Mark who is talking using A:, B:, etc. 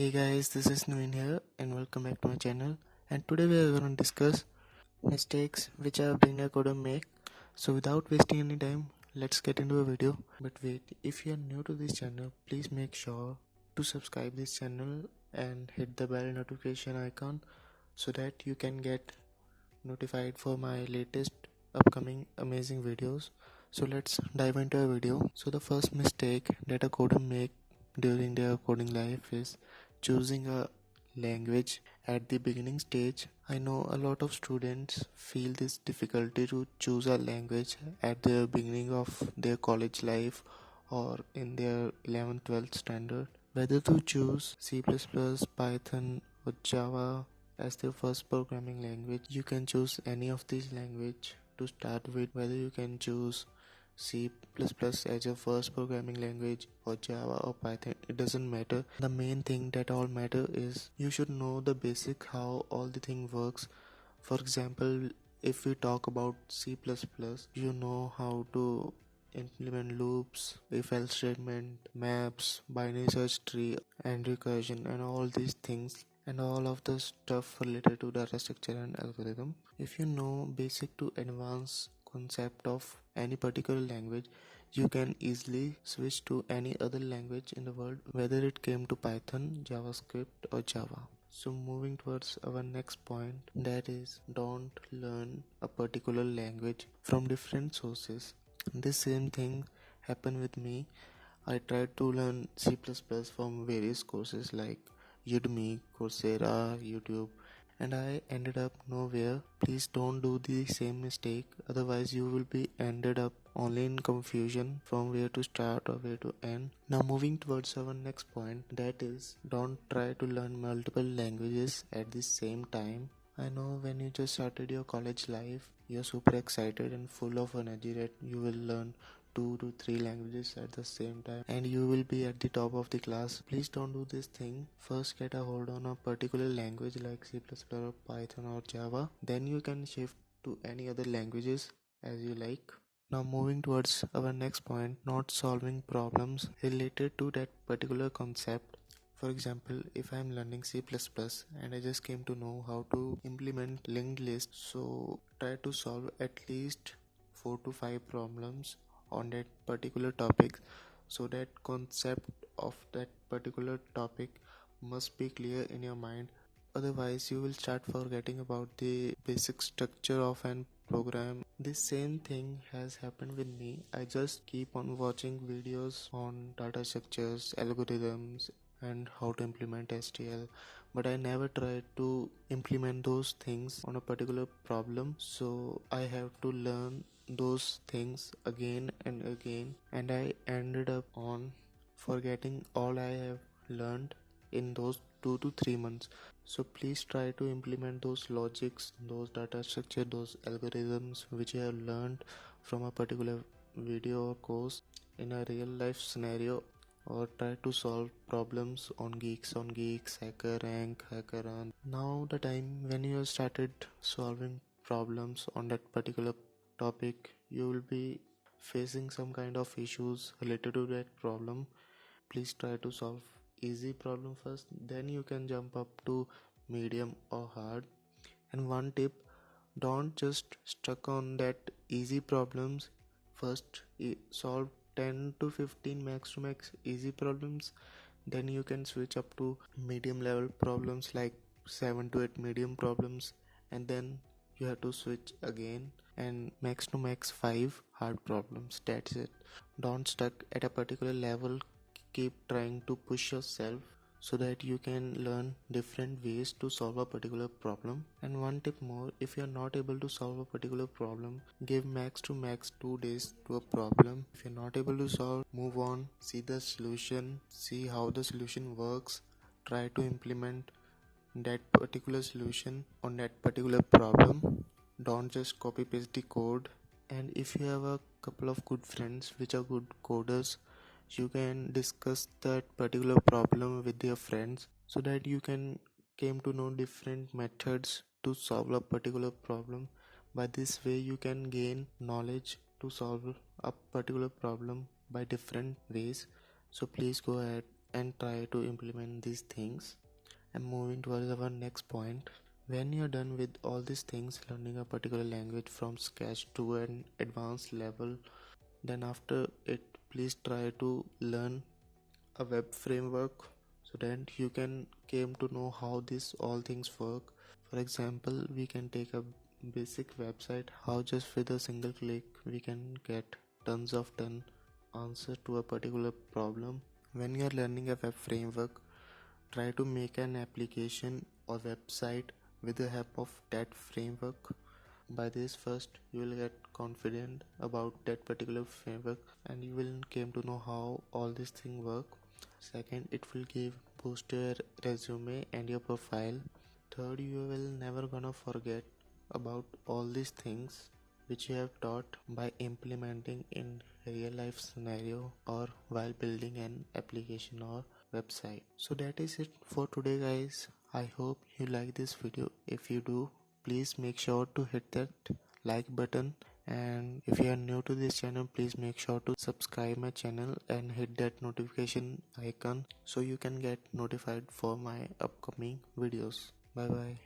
A: Hey guys, this is Naveen here and welcome back to my channel. And today we are going to discuss mistakes which a beginner could make. So without wasting any time, let's get into a video. But wait, if you are new to this channel, please make sure to subscribe this channel and hit the bell notification icon so that you can get notified for my latest upcoming amazing videos. So let's dive into a video. So the first mistake that a coder make during their coding life is choosing a language at the beginning stage. I know a lot of students feel this difficulty to choose a language at the beginning of their college life or in their 11th 12th standard, whether to choose C++, Python or Java as their first programming language. You can choose any of these language to start with, whether you can choose C++ as your first programming language or Java or Python, it doesn't matter. The main thing that all matter is you should know the basic how all the thing works. For example, if we talk about C++, you know how to implement loops, if else statement, maps, binary search tree and recursion and all these things and all of the stuff related to data structure and algorithm. If you know basic to advanced concept of any particular language, you can easily switch to any other language in the world, whether it came to Python, JavaScript or Java. So moving towards our next point, that is don't learn a particular language from different sources. This same thing happened with me. I tried to learn C++ from various courses like Udemy, Coursera, YouTube, and I ended up nowhere. Please don't do the same mistake, otherwise you will be ended up only in confusion from where to start or where to end. Now moving towards our next point, that is don't try to learn multiple languages at the same time. I know when you just started your college life, you're super excited and full of energy that you will learn 2 to 3 languages at the same time and you will be at the top of the class. Please don't do this thing. First get a hold on a particular language like C++ or Python or Java. Then you can shift to any other languages as you like. Now moving towards our next point, not solving problems related to that particular concept. For example, if I am learning C++ and I just came to know how to implement linked list, so try to solve at least 4 to 5 problems on that particular topic, so that concept of that particular topic must be clear in your mind. Otherwise you will start forgetting about the basic structure of an program. This same thing has happened with me. I just keep on watching videos on data structures, algorithms and how to implement STL, but I never tried to implement those things on a particular problem. So I have to learn those things again and again, and I ended up on forgetting all I have learned in those 2 to 3 months. So please try to implement those logics, those data structure, those algorithms which you have learned from a particular video or course in a real life scenario, or try to solve problems on Geeks, HackerRank, HackerRun. Now the time when you have started solving problems on that particular topic, you will be facing some kind of issues related to that problem. Please try to solve easy problem first, then you can jump up to medium or hard. And one tip, don't just stuck on that easy problems. First solve 10 to 15 max to max easy problems, then you can switch up to medium level problems like 7 to 8 medium problems, and then you have to switch again and max to max 5 hard problems. That's it. Don't stuck at a particular level. Keep trying to push yourself so that you can learn different ways to solve a particular problem. And one tip more, if you are not able to solve a particular problem, give max to max 2 days to a problem. If you're not able to solve, move on, see the solution, see how the solution works, try to implement that particular solution on that particular problem. Don't just copy paste the code. And if you have a couple of good friends which are good coders, you can discuss that particular problem with your friends so that you can came to know different methods to solve a particular problem. By this way you can gain knowledge to solve a particular problem by different ways. So please go ahead and try to implement these things. And moving towards our next point, when you're done with all these things, learning a particular language from scratch to an advanced level, then after it, please try to learn a web framework so that you can came to know how this all things work. For example, we can take a basic website, how just with a single click we can get tons of answer to a particular problem. When you are learning a web framework, try to make an application or website with the help of that framework. By this, first you will get confident about that particular framework and you will came to know how all these things work. Second, it will give boost to your resume and your profile. Third, you will never gonna forget about all these things which you have taught by implementing in real life scenario or while building an application or website. So that is it for today, guys. I hope you like this video. If you do, please make sure to hit that like button, and if you are new to this channel, please make sure to subscribe my channel and hit that notification icon so you can get notified for my upcoming videos. Bye bye.